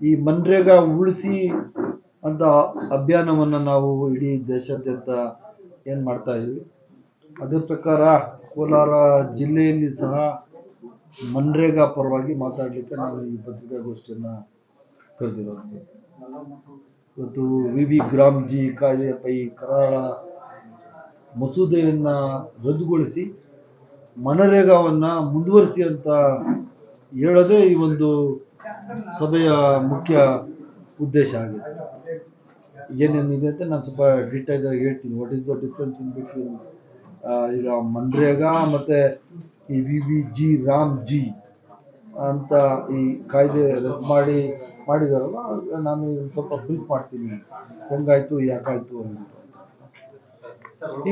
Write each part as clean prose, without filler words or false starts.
ಈ ಮನ್ರೇಗಾ ಉಳಿಸಿ ಅಂತ ಅಭಿಯಾನವನ್ನು ನಾವು ಇಡೀ ದೇಶಾದ್ಯಂತ ಏನು ಮಾಡ್ತಾ ಇದ್ದೀವಿ. ಅದೇ ಪ್ರಕಾರ ಕೋಲಾರ ಜಿಲ್ಲೆಯಲ್ಲಿ ಸಹ ಮನ್ರೇಗಾ ಪರವಾಗಿ ಮಾತಾಡಲಿಕ್ಕೆ ನಾನು ಈ ಪತ್ರಿಕಾಗೋಷ್ಠಿಯನ್ನು ಕರೆದಿರೋದು. ಇವತ್ತು ವಿ ಗ್ರಾಮ್ ಜಿ ಕಾಯ್ದೆ ಪೈ ಕರಾಳ ಮಸೂದೆಯನ್ನು ರದ್ದುಗೊಳಿಸಿ ಮನರೇಗಾವನ್ನು ಮುಂದುವರಿಸಿ ಅಂತ ಹೇಳೋದೇ ಈ ಒಂದು ಸಭೆಯ ಮುಖ್ಯ ಉದ್ದೇಶ ಆಗಿದೆ. ಏನೇನಿದೆ ಅಂತ ನಾನು ಸ್ವಲ್ಪ ಡೀಟೇಲ್ ಆಗಿ ಹೇಳ್ತೀನಿ. What is the difference in between ಈಗ ಮನ್ರೇಗಾ ಮತ್ತು ಈ ವಿ ರಾಮ್ ಜಿ ಅಂತ ಈ ಕಾಯ್ದೆ ರದ್ದು ಮಾಡಿದಾರಲ್ಲ, ನಾನು ಸ್ವಲ್ಪ ಬ್ರೀಫ್ ಮಾಡ್ತೀನಿ ಹೆಂಗಾಯ್ತು ಯಾಕಾಯ್ತು ಅಂತ.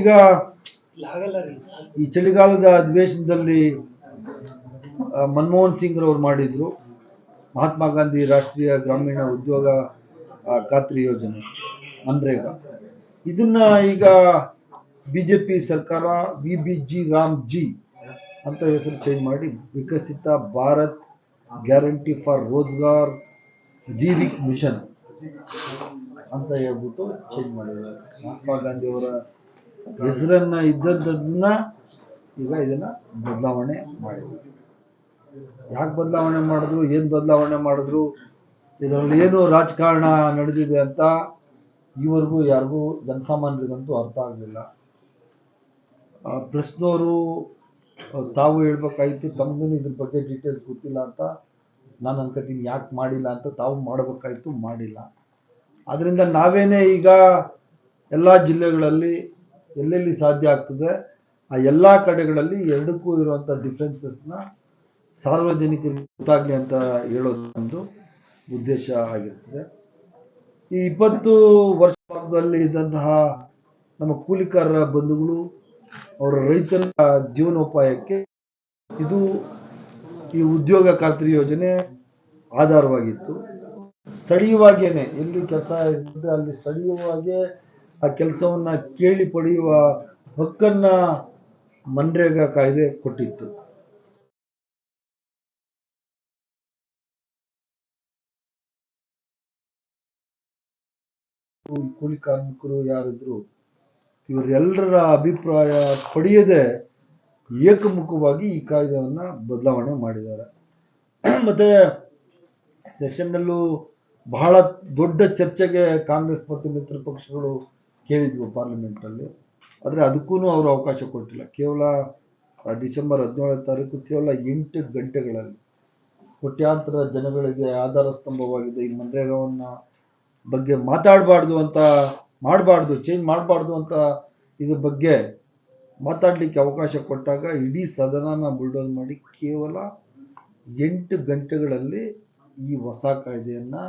ಈಗ ಈ ಚಳಿಗಾಲದ ಅಧಿವೇಶನದಲ್ಲಿ ಮನಮೋಹನ್ ಸಿಂಗ್ ರವರು ಮಾಡಿದ್ರು ಮಹಾತ್ಮ ಗಾಂಧಿ ರಾಷ್ಟ್ರೀಯ ಗ್ರಾಮೀಣ ಉದ್ಯೋಗ ಖಾತ್ರಿ ಯೋಜನೆ ಮನ್ರೇಗಾ. ಇದನ್ನ ಈಗ ಬಿಜೆಪಿ ಸರ್ಕಾರ ರಾಮ್ ಜಿ ಅಂತ ಹೆಸರು ಚೇಂಜ್ ಮಾಡಿ Viksit Bharat guarantee for Rozgar Jeevik mission ಅಂತ ಹೇಳ್ಬಿಟ್ಟು ಚೇಂಜ್ ಮಾಡಿದ್ದಾರೆ. ಮಹಾತ್ಮ ಗಾಂಧಿ ಅವರ ಹೆಸರನ್ನ ಇದ್ದದ್ದನ್ನ ಈಗ ಇದನ್ನ ಬದಲಾವಣೆ ಮಾಡಿದ್ರು. ಯಾಕೆ ಬದಲಾವಣೆ ಮಾಡಿದ್ರು, ಏನು ಬದಲಾವಣೆ ಮಾಡಿದ್ರು, ಇದರಲ್ಲಿ ಏನು ರಾಜಕಾರಣ ನಡೆದಿದೆ ಅಂತ ಈವರೆಗೂ ಯಾರಿಗೂ ಜನಸಾಮಾನ್ಯರಿಗಂತೂ ಅರ್ಥ ಆಗಲಿಲ್ಲ. ಪ್ರೆಸ್ನವರು ತಾವು ಹೇಳ್ಬೇಕಾಗಿತ್ತು, ತಮಗೂ ಇದ್ರ ಬಗ್ಗೆ ಡೀಟೇಲ್ಸ್ ಗೊತ್ತಿಲ್ಲ ಅಂತ ನಾನು ಅನ್ಕೋತೀನಿ. ಯಾಕೆ ಮಾಡಿಲ್ಲ ಅಂತ ತಾವು ಮಾಡಬೇಕಾಯ್ತು, ಮಾಡಿಲ್ಲ. ಆದ್ದರಿಂದ ನಾವೇನೇ ಈಗ ಎಲ್ಲ ಜಿಲ್ಲೆಗಳಲ್ಲಿ ಎಲ್ಲೆಲ್ಲಿ ಸಾಧ್ಯ ಆಗ್ತದೆ ಆ ಎಲ್ಲ ಕಡೆಗಳಲ್ಲಿ ಎರಡಕ್ಕೂ ಇರುವಂಥ ಡಿಫ್ರೆನ್ಸಸ್ನ ಸಾರ್ವಜನಿಕರಿಗೆ ಗೊತ್ತಾಗಲಿ ಅಂತ ಹೇಳೋದು ಒಂದು ಉದ್ದೇಶ ಆಗಿರ್ತದೆ. ಈ 20 ವರ್ಷದಲ್ಲಿ ಇದ್ದಂತಹ ನಮ್ಮ ಕೂಲಿಕಾರರ ಬಂಧುಗಳು ಅವರ ರೈತರ ಜೀವನೋಪಾಯಕ್ಕೆ ಇದು ಈ ಉದ್ಯೋಗ ಖಾತ್ರಿ ಯೋಜನೆ ಆಧಾರವಾಗಿತ್ತು. ಸ್ಥಳೀಯವಾಗಿಯೇ ಎಲ್ಲಿ ಕೆಲಸ ಇರ್ತದೆ ಅಲ್ಲಿ ಸ್ಥಳೀಯವಾಗಿಯೇ ಆ ಕೆಲಸವನ್ನ ಕೇಳಿ ಪಡೆಯುವ ಹಕ್ಕನ್ನ ಮನ್ರೇಗಾ ಕಾಯ್ದೆ ಕೊಟ್ಟಿತ್ತು. ಕೂಲಿ ಕಾರ್ಮಿಕರು ಯಾರಿದ್ರು ಇವರೆಲ್ಲರ ಅಭಿಪ್ರಾಯ ಪಡೆಯದೆ ಏಕಮುಖವಾಗಿ ಈ ಕಾಯ್ದೆಯನ್ನ ಬದಲಾವಣೆ ಮಾಡಿದ್ದಾರೆ. ಮತ್ತೆ ಸೆಷನ್ನಲ್ಲೂ ಬಹಳ ದೊಡ್ಡ ಚರ್ಚೆಗೆ ಕಾಂಗ್ರೆಸ್ ಮತ್ತು ಮಿತ್ರ ಪಕ್ಷಗಳು ಕೇಳಿದ್ವು ಪಾರ್ಲಿಮೆಂಟಲ್ಲಿ. ಆದರೆ ಅದಕ್ಕೂ ಅವರು ಅವಕಾಶ ಕೊಟ್ಟಿಲ್ಲ. ಕೇವಲ ಡಿಸೆಂಬರ್ 17ನೇ ತಾರೀಕು ಕೇವಲ 8 ಗಂಟೆಗಳಲ್ಲಿ ಕೋಟ್ಯಾಂತರ ಜನಗಳಿಗೆ ಆಧಾರ ಸ್ತಂಭವಾಗಿದೆ ಈ ಮನ್ರೇಗಾವನ್ನ ಬಗ್ಗೆ ಚೇಂಜ್ ಮಾಡಬಾರ್ದು ಅಂತ ಇದ್ರ ಬಗ್ಗೆ ಮಾತಾಡಲಿಕ್ಕೆ ಅವಕಾಶ ಕೊಟ್ಟಾಗ ಇಡೀ ಸದನನ ಬುಲ್ಡೋಸ್ ಮಾಡಿ ಕೇವಲ 8 ಗಂಟೆಗಳಲ್ಲಿ ಈ ಹೊಸ ಕಾಯ್ದೆಯನ್ನು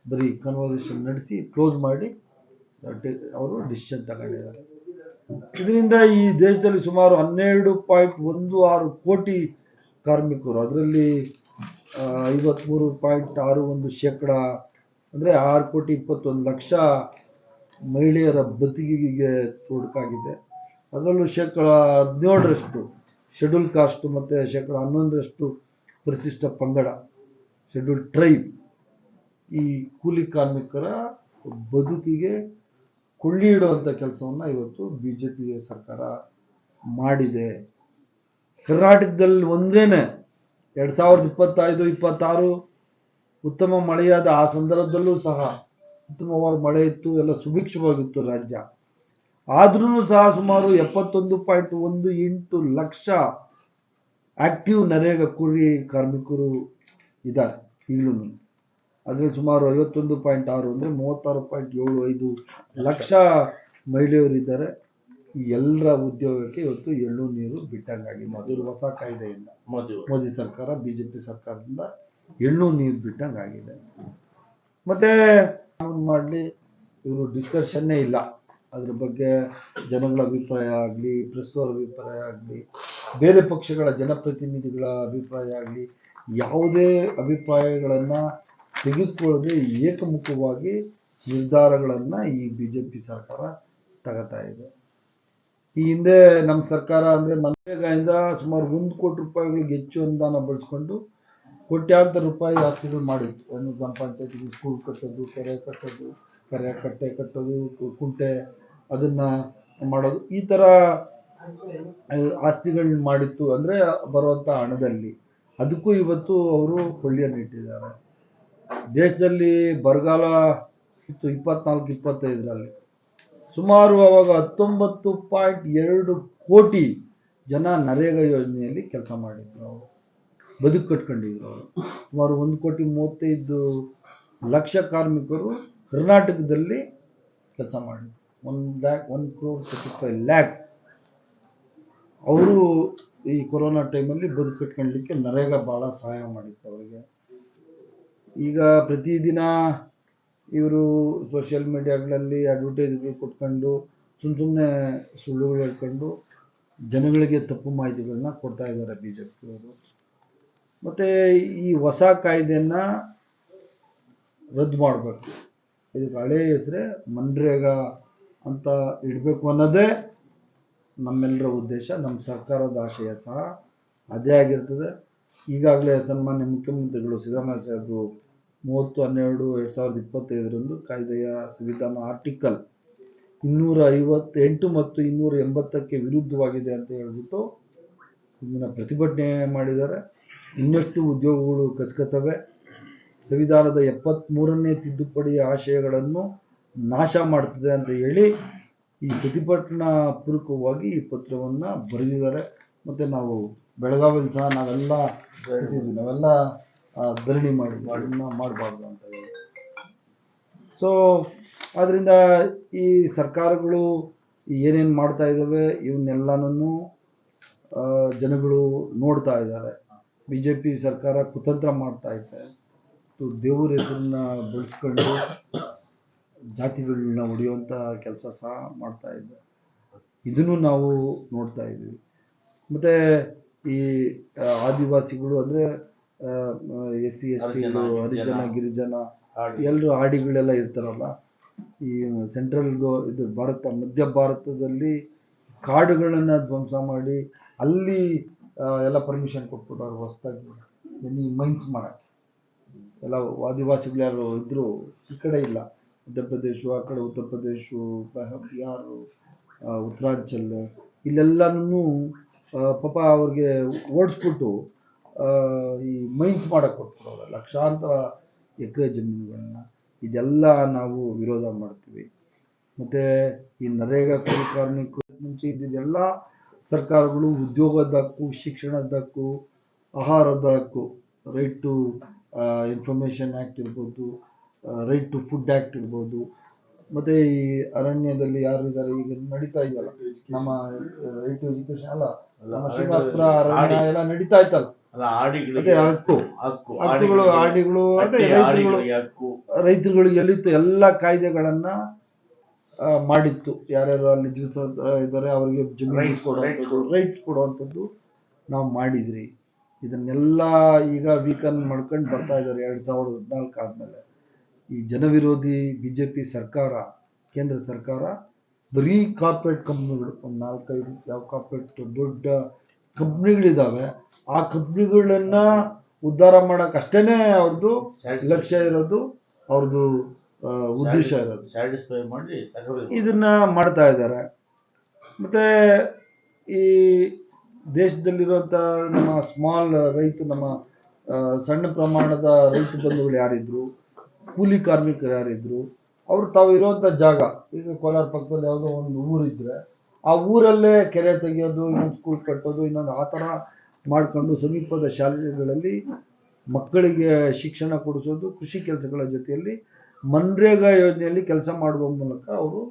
ಬರೀ ಕನ್ವರ್ಸೇಷನ್ ನಡೆಸಿ ಕ್ಲೋಸ್ ಮಾಡಿ ಅವರು ಡಿಸಿಷನ್ ತಗೊಂಡಿದ್ದಾರೆ. ಇದರಿಂದ ಈ ದೇಶದಲ್ಲಿ ಸುಮಾರು 12.16 ಕೋಟಿ ಕಾರ್ಮಿಕರು, ಅದರಲ್ಲಿ 53.61% ಅಂದರೆ 6,21,00,000 ಮಹಿಳೆಯರ ಬದುಕಿಗೆ ತೊಡಕಾಗಿದೆ. ಅದರಲ್ಲೂ 17% ಶೆಡ್ಯೂಲ್ ಕಾಸ್ಟ್ ಮತ್ತು 11% ಪರಿಶಿಷ್ಟ ಪಂಗಡ ಶೆಡ್ಯೂಲ್ ಟ್ರೈಬ್ ಈ ಕೂಲಿ ಕಾರ್ಮಿಕರ ಬದುಕಿಗೆ ಕೊಳ್ಳಿ ಇಡುವಂಥ ಕೆಲಸವನ್ನು ಇವತ್ತು ಬಿಜೆಪಿ ಸರ್ಕಾರ ಮಾಡಿದೆ. ಕರ್ನಾಟಕದಲ್ಲಿ ಒಂದೇನೆ 2025-26 ಉತ್ತಮ ಮಳೆಯಾದ ಆ ಸಂದರ್ಭದಲ್ಲೂ ಸಹ ಉತ್ತಮವಾದ ಮಳೆ ಇತ್ತು, ಎಲ್ಲ ಸುಭಿಕ್ಷವಾಗಿತ್ತು ರಾಜ್ಯ. ಆದ್ರೂ ಸಹ ಸುಮಾರು 71.18 ಲಕ್ಷ ಆಕ್ಟಿವ್ ನರೇಗಾ ಕೂಲಿ ಕಾರ್ಮಿಕರು ಇದ್ದಾರೆ ಈಗಲೂ. ಅದರಲ್ಲಿ ಸುಮಾರು 51.6 ಅಂದರೆ 36.75 ಲಕ್ಷ ಮಹಿಳೆಯರು ಇದ್ದಾರೆ. ಈ ಎಲ್ಲರ ಉದ್ಯೋಗಕ್ಕೆ ಇವತ್ತು ಎಳ್ಳು ನೀರು ಬಿಟ್ಟಂಗಾಗಿದೆ. ಅದು ಹೊಸ ಕಾಯ್ದೆಯಿಂದ ಮೋದಿ ಸರ್ಕಾರ ಬಿಜೆಪಿ ಸರ್ಕಾರದಿಂದ ಎಳ್ಳು ನೀರು ಬಿಟ್ಟಂಗಾಗಿದೆ. ಮತ್ತೆ ಮಾಡಲಿ ಇವರು ಡಿಸ್ಕಷನ್ನೇ ಇಲ್ಲ ಅದ್ರ ಬಗ್ಗೆ. ಜನಗಳ ಅಭಿಪ್ರಾಯ ಆಗಲಿ, ಪ್ರೆಸ್ ಅವರ ಅಭಿಪ್ರಾಯ ಆಗಲಿ, ಬೇರೆ ಪಕ್ಷಗಳ ಜನಪ್ರತಿನಿಧಿಗಳ ಅಭಿಪ್ರಾಯ ಆಗಲಿ, ಯಾವುದೇ ಅಭಿಪ್ರಾಯಗಳನ್ನು ತೆಗೆದುಕೊಳ್ಳದೆ ಏಕಮುಖವಾಗಿ ನಿರ್ಧಾರಗಳನ್ನು ಈ ಬಿಜೆಪಿ ಸರ್ಕಾರ ತಗೋತಾ ಇದೆ. ಈ ಹಿಂದೆ ನಮ್ಮ ಸರ್ಕಾರ ಅಂದರೆ ಮನ್ರೇಗಾಯಿಂದ ಸುಮಾರು 1 ಕೋಟಿ ರೂಪಾಯಿಗಳಿಗೆ ಹೆಚ್ಚು ಅನುದಾನ ಬಳಸ್ಕೊಂಡು ಕೋಟ್ಯಾಂತರ ರೂಪಾಯಿ ಆಸ್ತಿಗಳು ಮಾಡಿತ್ತು. ಒಂದು ಗ್ರಾಮ ಪಂಚಾಯತಿಗೆ ಸ್ಕೂಲ್ ಕಟ್ಟೋದು, ಕೆರೆ ಕಟ್ಟೆ ಕಟ್ಟೋದು, ಕುಂಟೆ ಅದನ್ನು ಮಾಡೋದು, ಈ ಥರ ಆಸ್ತಿಗಳನ್ನ ಮಾಡಿತ್ತು. ಅಂದರೆ ಬರುವಂಥ ಹಣದಲ್ಲಿ ಅದಕ್ಕೂ ಇವತ್ತು ಅವರು ಕೊಳ್ಳಿಯನ್ನಿಟ್ಟಿದ್ದಾರೆ. ದೇಶದಲ್ಲಿ ಬರಗಾಲ ಇತ್ತು 24-25ರಲ್ಲಿ. ಸುಮಾರು ಅವಾಗ 19.2 ಕೋಟಿ ಜನ ನರೇಗಾ ಯೋಜನೆಯಲ್ಲಿ ಕೆಲಸ ಮಾಡಿದ್ರು, ಅವರು ಬದುಕು ಕಟ್ಕೊಂಡಿದ್ರು. ಅವರು ಸುಮಾರು 1,35,00,000 ಕಾರ್ಮಿಕರು ಕರ್ನಾಟಕದಲ್ಲಿ ಕೆಲಸ ಮಾಡಿದ್ರು. 1,35,00,000 ಅವರು ಈ ಕೊರೋನಾ ಟೈಮಲ್ಲಿ ಬದುಕು ಕಟ್ಕೊಳ್ಳಲಿಕ್ಕೆ ನರೇಗಾ ಭಾಳ ಸಹಾಯ ಮಾಡಿತ್ತು ಅವರಿಗೆ. ಈಗ ಪ್ರತಿದಿನ ಇವರು ಸೋಷಿಯಲ್ ಮೀಡಿಯಾಗಳಲ್ಲಿ ಅಡ್ವರ್ಟೈಸ್ಗಳು ಕೊಟ್ಕೊಂಡು ಸುಮ್ಮನೆ ಸುಳ್ಳುಗಳು ಹೇಳ್ಕೊಂಡು ಜನಗಳಿಗೆ ತಪ್ಪು ಮಾಹಿತಿಗಳನ್ನ ಕೊಡ್ತಾ ಇದ್ದಾರೆ BJPಯವರು. ಮತ್ತು ಈ ಹೊಸ ಕಾಯ್ದೆಯನ್ನು ರದ್ದು ಮಾಡಬೇಕು. ಇದಕ್ಕೆ ಹಳೆ ಹೆಸರೇ ಮನ್ರೇಗಾ ಅಂತ ಇಡಬೇಕು ಅನ್ನೋದೇ ನಮ್ಮೆಲ್ಲರ ಉದ್ದೇಶ, ನಮ್ಮ ಸರ್ಕಾರದ ಆಶಯ ಸಹ ಅದೇ ಆಗಿರ್ತದೆ. ಈಗಾಗಲೇ ಸನ್ಮಾನ್ಯ ಮುಖ್ಯಮಂತ್ರಿಗಳು ಸಿದ್ದರಾಮಯ್ಯ ಸಾಹೇಬರು 30/12/2025 ಕಾಯ್ದೆಯ ಸಂವಿಧಾನ ಆರ್ಟಿಕಲ್ 258 ಮತ್ತು 280ಕ್ಕೆ ವಿರುದ್ಧವಾಗಿದೆ ಅಂತ ಹೇಳ್ಬಿಟ್ಟು ಇದನ್ನು ಪ್ರತಿಭಟನೆ ಮಾಡಿದ್ದಾರೆ. ಇನ್ನಷ್ಟು ಉದ್ಯೋಗಗಳು ಕಚ್ಕತ್ತವೆ. ಸಂವಿಧಾನದ 73ನೇ ತಿದ್ದುಪಡಿಯ ಆಶಯಗಳನ್ನು ನಾಶ ಮಾಡ್ತದೆ ಅಂತ ಹೇಳಿ ಈ ಪ್ರತಿಭಟನಾ ಪೂರ್ವಕವಾಗಿ ಈ ಪತ್ರವನ್ನು ಬರೆದಿದ್ದಾರೆ. ಮತ್ತು ನಾವು ಬೆಳಗಾವಿಯಲ್ಲಿ ಸಹ ನಾವೆಲ್ಲ ಧರಣಿ ಮಾಡಬಾರ್ದು ಅಂತ ಹೇಳಿ. ಸೊ ಆದ್ದರಿಂದ ಈ ಸರ್ಕಾರಗಳು ಏನೇನು ಮಾಡ್ತಾ ಇದ್ದಾವೆ ಇವನ್ನೆಲ್ಲನೂ ಜನಗಳು ನೋಡ್ತಾ ಇದ್ದಾರೆ. BJP ಸರ್ಕಾರ ಕುತಂತ್ರ ಮಾಡ್ತಾ ಇದೆ, ದೇವರ ಹೆಸರನ್ನ ಬಳಸ್ಕೊಂಡು ಜಾತಿಗಳನ್ನ ಹೊಡೆಯುವಂಥ ಕೆಲಸ ಸಹ ಮಾಡ್ತಾ ಇದೆ. ಇದನ್ನು ನಾವು ನೋಡ್ತಾ ಇದ್ದೀವಿ. ಮತ್ತು ಈ ಆದಿವಾಸಿಗಳು ಅಂದರೆ SC STಗಳು, ಹರಿಜನ ಗಿರಿಜನ ಎಲ್ಲರೂ ಆಡಿಗಳೆಲ್ಲ ಇರ್ತಾರಲ್ಲ, ಈ ಇದು ಮಧ್ಯ ಭಾರತದಲ್ಲಿ ಕಾಡುಗಳನ್ನು ಧ್ವಂಸ ಮಾಡಿ ಅಲ್ಲಿ ಎಲ್ಲ ಪರ್ಮಿಷನ್ ಕೊಟ್ಬಿಟ್ಟವ್ರು ಹೊಸದಾಗಿ ಮೈನ್ಸ್ ಮಾಡೋಕ್ಕೆ. ಎಲ್ಲ ಆದಿವಾಸಿಗಳು ಯಾರು ಇದ್ದರು ಈ ಕಡೆ ಇಲ್ಲ, ಮಧ್ಯಪ್ರದೇಶ, ಆ ಕಡೆ ಉತ್ತರ ಪ್ರದೇಶ, ಬಿಹಾರು, ಉತ್ತರಾಂಚಲ್ ಇಲ್ಲೆಲ್ಲನೂ ಪಾಪ ಅವ್ರಿಗೆ ಓಡಿಸ್ಬಿಟ್ಟು ಈ ಮೈನ್ಸ್ ಮಾಡೋಕ್ಕೆ ಕೊಟ್ಬಿಡೋರು ಲಕ್ಷಾಂತರ ಎಕರೆ ಜಮೀನುಗಳನ್ನ. ಇದೆಲ್ಲ ನಾವು ವಿರೋಧ ಮಾಡ್ತೀವಿ. ಮತ್ತು ಈ ನರೇಗಾ ಕೂಲಿ ಕಾರ್ಮಿಕರು ಮುಂಚೆ ಇದ್ದಿದ್ದೆಲ್ಲ ಸರ್ಕಾರಗಳು ಉದ್ಯೋಗದ ಹಕ್ಕು, ಶಿಕ್ಷಣದ ಹಕ್ಕು, ಆಹಾರದ ಹಕ್ಕು, ರೈಟ್ ಟು ಇನ್ಫಾರ್ಮೇಷನ್ ಆ್ಯಕ್ಟ್ ಇರ್ಬೋದು, ರೈಟ್ ಟು ಫುಡ್ ಆ್ಯಕ್ಟ್ ಇರ್ಬೋದು, ಮತ್ತು ಈ ಅರಣ್ಯದಲ್ಲಿ ಯಾರಿದ್ದಾರೆ ಈಗ ನಡೀತಾ ಇದೆಯಲ್ಲ ನಮ್ಮ ರೈಟ್ ಟು ಎಜುಕೇಶನ್ ಅಲ್ಲ, ನಮ್ಮ ಶ್ರೀನಿವಾಸಪುರ ಅರಣ್ಯ ಎಲ್ಲ ನಡೀತಾ ಇತ್ತಲ್ಲ, ಅದೇ ಹಕ್ಕುಗಳು, ಆಡಿಗಳು, ಅದೇ ರೈತರುಗಳಿಗೆ ಎಲ್ಲಿತ್ತು ಎಲ್ಲ ಕಾಯ್ದೆಗಳನ್ನು ಮಾಡಿತ್ತು. ಯಾರ್ಯಾರು ಅಲ್ಲಿ ಜೀವಿಸ ಇದ್ದಾರೆ ಅವರಿಗೆ ಜಮೀನು ಕೊಡುವಂಥದ್ದು, ರೈಟ್ಸ್ ಕೊಡುವಂಥದ್ದು ನಾವು ಮಾಡಿದ್ರಿ. ಇದನ್ನೆಲ್ಲ ಈಗ ವೀಕನ್ ಮಾಡ್ಕೊಂಡು ಬರ್ತಾ ಇದ್ದಾರೆ 2014 ಆದಮೇಲೆ. ಈ ಜನವಿರೋಧಿ BJP ಸರ್ಕಾರ, ಕೇಂದ್ರ ಸರ್ಕಾರ ಬರೀ ಕಾರ್ಪೊರೇಟ್ ಕಂಪ್ನಿಗಳು, ಒಂದು 4-5 ಯಾವ ಕಾರ್ಪೊರೇಟ್ ದೊಡ್ಡ ಕಂಪ್ನಿಗಳಿದ್ದಾವೆ, ಆ ಕಂಪ್ನಿಗಳನ್ನ ಉದ್ಧಾರ ಮಾಡೋಕೆ ಅಷ್ಟೇ ಅವ್ರದ್ದು ಲಕ್ಷ್ಯ ಇರೋದು, ಅವ್ರದ್ದು ಉದ್ದೇಶ ಇರೋದು. ಇದನ್ನ ಮಾಡ್ತಾ ಇದ್ದಾರೆ. ಮತ್ತು ಈ ದೇಶದಲ್ಲಿರುವಂಥ ನಮ್ಮ ಸ್ಮಾಲ್ ರೈತ, ನಮ್ಮ ಸಣ್ಣ ಪ್ರಮಾಣದ ರೈತ ಬಂಧುಗಳು ಯಾರಿದ್ರು, ಕೂಲಿ ಕಾರ್ಮಿಕರು ಯಾರಿದ್ರು, ಅವರು ತಾವು ಇರುವಂಥ ಜಾಗ, ಈಗ ಕೋಲಾರ ಪಕ್ಕದಲ್ಲಿ ಯಾವುದೋ ಒಂದು ಊರಿದ್ರೆ ಆ ಊರಲ್ಲೇ ಕೆರೆ ತೆಗೆಯೋದು, ಇನ್ನೊಂದು ಸ್ಕೂಲ್ ಕಟ್ಟೋದು, ಇನ್ನೊಂದು ಆ ಥರ ಮಾಡಿಕೊಂಡು ಸಮೀಪದ ಶಾಲೆಗಳಲ್ಲಿ ಮಕ್ಕಳಿಗೆ ಶಿಕ್ಷಣ ಕೊಡಿಸೋದು, ಕೃಷಿ ಕೆಲಸಗಳ ಜೊತೆಯಲ್ಲಿ ಮನ್ರೇಗಾ ಯೋಜನೆಯಲ್ಲಿ ಕೆಲಸ ಮಾಡುವ ಮೂಲಕ ಅವರು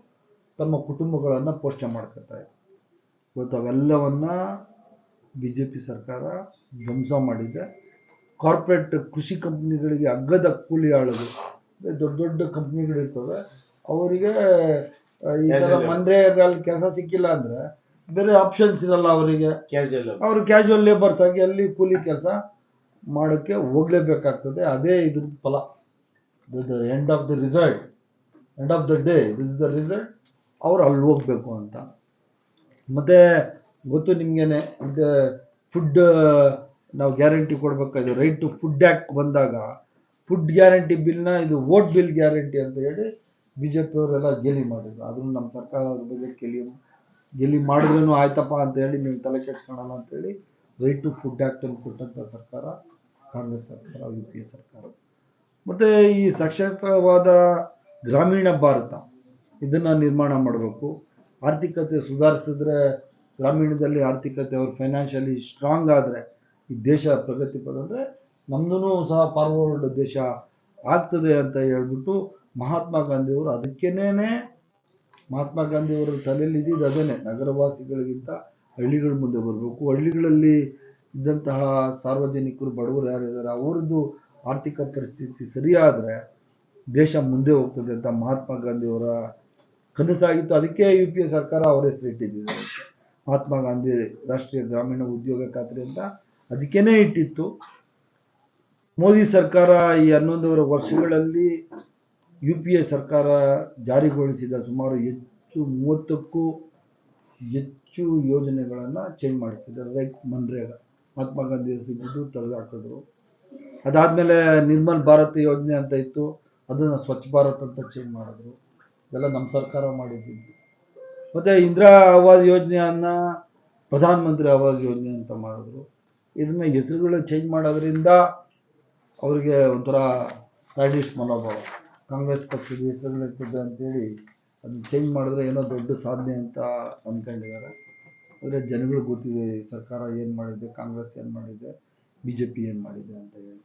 ತಮ್ಮ ಕುಟುಂಬಗಳನ್ನು ಪೋಷಣೆ ಮಾಡ್ಕೊತಾರೆ. ಇವತ್ತು ಅವೆಲ್ಲವನ್ನ BJP ಸರ್ಕಾರ ಧ್ವಂಸ ಮಾಡಿದೆ. ಕಾರ್ಪೊರೇಟ್ ಕೃಷಿ ಕಂಪ್ನಿಗಳಿಗೆ ಅಗ್ಗದ ಕೂಲಿ ಆಳೋದು, ದೊಡ್ಡ ದೊಡ್ಡ ಕಂಪ್ನಿಗಳಿರ್ತವೆ, ಅವರಿಗೆ ಈ ಥರ ಮನ್ರೇಗಾದಲ್ಲಿ ಕೆಲಸ ಸಿಕ್ಕಿಲ್ಲ ಅಂದರೆ ಬೇರೆ ಆಪ್ಷನ್ಸ್ ಇರಲ್ಲ ಅವರಿಗೆ. ಅವರು ಕ್ಯಾಶುವಲ್ ಲೇಬರ್ಸ್ ಆಗಿ ಅಲ್ಲಿ ಕೂಲಿ ಕೆಲಸ ಮಾಡೋಕ್ಕೆ ಹೋಗಲೇಬೇಕಾಗ್ತದೆ. ಅದೇ ಇದ್ರದ್ದು ಫಲ. End of the result, end of the day this is the result. ಅವ್ರು ಅಲ್ಲಿ ಹೋಗ್ಬೇಕು ಅಂತ. ಮತ್ತು ಗೊತ್ತು ನಿಮಗೇನೆ, ಇದು ಫುಡ್ ನಾವು ಗ್ಯಾರಂಟಿ ಕೊಡಬೇಕಾದ್ರೆ ರೈಟ್ ಟು ಫುಡ್ ಆ್ಯಕ್ಟ್ ಬಂದಾಗ ಫುಡ್ ಗ್ಯಾರಂಟಿ ಬಿಲ್ನ ಇದು ವೋಟ್ ಬಿಲ್ ಗ್ಯಾರಂಟಿ ಅಂತ ಹೇಳಿ ಬಿ ಜೆ ಪಿಯವರೆಲ್ಲ ಗೇಲಿ ಮಾಡಿದ್ರು. ಅದನ್ನು ನಮ್ಮ ಸರ್ಕಾರದ ಬಗ್ಗೆ ಗೇಲಿ ಮಾಡಿದ್ರೂ ಆಯ್ತಪ್ಪ ಅಂತ ಹೇಳಿ ನೀವು ತಲೆ ಕೆಡ್ಸ್ಕೊಳಲ್ಲ ಅಂತೇಳಿ ರೈಟ್ ಟು ಫುಡ್ ಆ್ಯಕ್ಟ್ ಅನ್ನು ಕೊಟ್ಟಂಥ ಸರ್ಕಾರ ಕಾಂಗ್ರೆಸ್ ಸರ್ಕಾರ, ಯು ಪಿ ಎ ಸರ್ಕಾರ. ಮತ್ತು ಈ ಸಶಕ್ತವಾದ ಗ್ರಾಮೀಣ ಭಾರತ ಇದನ್ನು ನಿರ್ಮಾಣ ಮಾಡಬೇಕು. ಆರ್ಥಿಕತೆ ಸುಧಾರಿಸಿದ್ರೆ, ಗ್ರಾಮೀಣದಲ್ಲಿ ಆರ್ಥಿಕತೆ ಅವ್ರು ಫೈನಾನ್ಷಿಯಲಿ ಸ್ಟ್ರಾಂಗ್ ಆದರೆ ಈ ದೇಶ ಪ್ರಗತಿ ಪಡೆದ್ರೆ ನಮ್ಮದೂ ಸಹ ಫಾರ್ವರ್ಡ್ ದೇಶ ಆಗ್ತದೆ ಅಂತ ಹೇಳ್ಬಿಟ್ಟು ಮಹಾತ್ಮ ಗಾಂಧಿಯವರು ಮಹಾತ್ಮ ಗಾಂಧಿಯವರ ತಲೆಯಲ್ಲಿ ಇದ್ದಿದ್ದು ಅದೇನೆ, ನಗರವಾಸಿಗಳಿಗಿಂತ ಹಳ್ಳಿಗಳ ಮುಂದೆ ಬರಬೇಕು. ಹಳ್ಳಿಗಳಲ್ಲಿ ಇದ್ದಂತಹ ಸಾರ್ವಜನಿಕರು, ಬಡವರು ಯಾರಿದ್ದಾರೆ ಅವರದ್ದು ಆರ್ಥಿಕ ಪರಿಸ್ಥಿತಿ ಸರಿಯಾದರೆ ದೇಶ ಮುಂದೆ ಹೋಗ್ತದೆ ಅಂತ ಮಹಾತ್ಮ ಗಾಂಧಿಯವರ ಕನಸಾಗಿತ್ತು. ಅದಕ್ಕೆ ಯು ಪಿ ಎ ಸರ್ಕಾರ ಅವರ ಹೆಸರು ಇಟ್ಟಿದ್ದಾರೆ, ಮಹಾತ್ಮ ಗಾಂಧಿ ರಾಷ್ಟ್ರೀಯ ಗ್ರಾಮೀಣ ಉದ್ಯೋಗ ಖಾತ್ರಿ ಅಂತ ಅದಕ್ಕೇನೆ ಇಟ್ಟಿತ್ತು. ಮೋದಿ ಸರ್ಕಾರ ಈ 11 ವರ್ಷಗಳಲ್ಲಿ ಯು ಪಿ ಎ ಸರ್ಕಾರ ಜಾರಿಗೊಳಿಸಿದ ಸುಮಾರು 30ಕ್ಕೂ ಹೆಚ್ಚು ಯೋಜನೆಗಳನ್ನು ಚೇಂಜ್ ಮಾಡ್ತಿದ್ದಾರೆ. ಲೈಕ್ ಮನ್ರೇಗಾ, ಮಹಾತ್ಮ ಗಾಂಧಿ ಹೆಸರಿದ್ದು ತೆಗೆದು ಹಾಕಿದ್ರು. ಅದಾದಮೇಲೆ ನಿರ್ಮಲ್ ಭಾರತ್ ಯೋಜನೆ ಅಂತ ಇತ್ತು, ಅದನ್ನು ಸ್ವಚ್ಛ ಭಾರತ್ ಅಂತ ಚೇಂಜ್ ಮಾಡಿದ್ರು. ಇದೆಲ್ಲ ನಮ್ಮ ಸರ್ಕಾರ ಮಾಡಿದ್ದು. ಮತ್ತು ಇಂದಿರಾ ಆವಾಸ್ ಯೋಜನೆಯನ್ನು ಪ್ರಧಾನ ಮಂತ್ರಿ ಆವಾಸ್ ಯೋಜನೆ ಅಂತ ಮಾಡಿದ್ರು. ಇದನ್ನ ಹೆಸರುಗಳು ಚೇಂಜ್ ಮಾಡೋದ್ರಿಂದ ಅವರಿಗೆ ಒಂಥರ ಸ್ಯಾಡಿಸ್ಟ್ ಮನೋಭಾವ, ಕಾಂಗ್ರೆಸ್ ಪಕ್ಷದ ಹೆಸರುಗಳಿರ್ತದೆ ಅಂತೇಳಿ ಅದನ್ನ ಚೇಂಜ್ ಮಾಡಿದ್ರೆ ಏನೋ ದೊಡ್ಡ ಸಾಧನೆ ಅಂತ ಅಂದ್ಕೊಂಡಿದ್ದಾರೆ. ಆದರೆ ಜನಗಳಿಗೆ ಗೊತ್ತಿದೆ ಸರ್ಕಾರ ಏನು ಮಾಡಿದೆ, ಕಾಂಗ್ರೆಸ್ ಏನು ಮಾಡಿದೆ, ಬಿ ಜೆ ಪಿ ಏನು ಮಾಡಿದೆ ಅಂತ ಹೇಳಿ.